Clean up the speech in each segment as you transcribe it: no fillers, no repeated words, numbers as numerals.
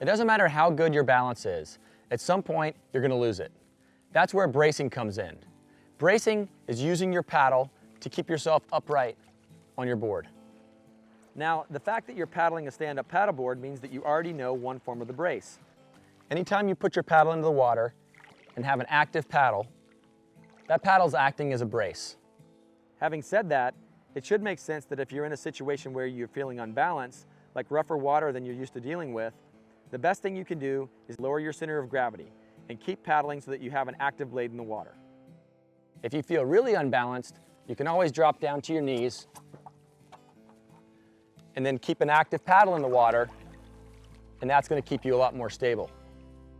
It doesn't matter how good your balance is, at some point you're going to lose it. That's where bracing comes in. Bracing is using your paddle to keep yourself upright on your board. Now, the fact that you're paddling a stand-up paddleboard means that you already know one form of the brace. Anytime you put your paddle into the water and have an active paddle, that paddle's acting as a brace. Having said that, it should make sense that if you're in a situation where you're feeling unbalanced, like rougher water than you're used to dealing with, the best thing you can do is lower your center of gravity and keep paddling so that you have an active blade in the water. If you feel really unbalanced, you can always drop down to your knees and then keep an active paddle in the water, and that's going to keep you a lot more stable.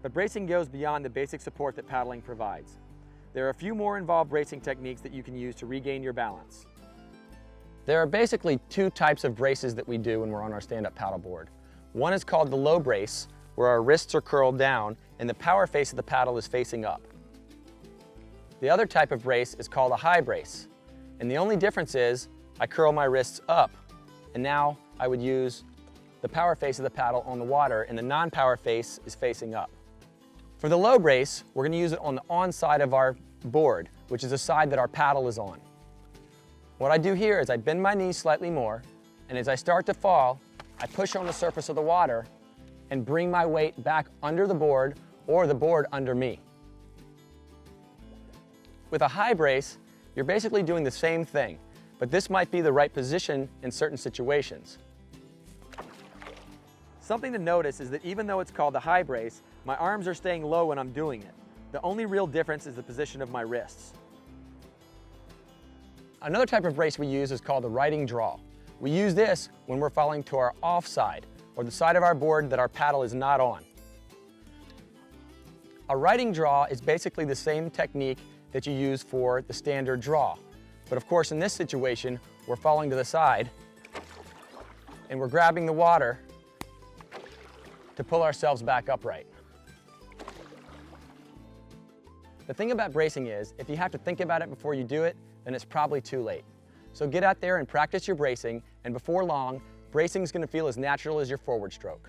But bracing goes beyond the basic support that paddling provides. There are a few more involved bracing techniques that you can use to regain your balance. There are basically two types of braces that we do when we're on our stand-up paddleboard. One is called the low brace, where our wrists are curled down and the power face of the paddle is facing up. The other type of brace is called a high brace, and the only difference is I curl my wrists up, and now I would use the power face of the paddle on the water and the non-power face is facing up. For the low brace, we're going to use it on the on side of our board, which is the side that our paddle is on. What I do here is I bend my knees slightly more, and as I start to fall, I push on the surface of the water and bring my weight back under the board or the board under me. With a high brace, you're basically doing the same thing, but this might be the right position in certain situations. Something to notice is that even though it's called the high brace, my arms are staying low when I'm doing it. The only real difference is the position of my wrists. Another type of brace we use is called the riding draw. We use this when we're falling to our off side, or the side of our board that our paddle is not on. A riding draw is basically the same technique that you use for the standard draw. But of course in this situation, we're falling to the side and we're grabbing the water to pull ourselves back upright. The thing about bracing is, if you have to think about it before you do it, then it's probably too late. So get out there and practice your bracing, and before long, bracing is going to feel as natural as your forward stroke.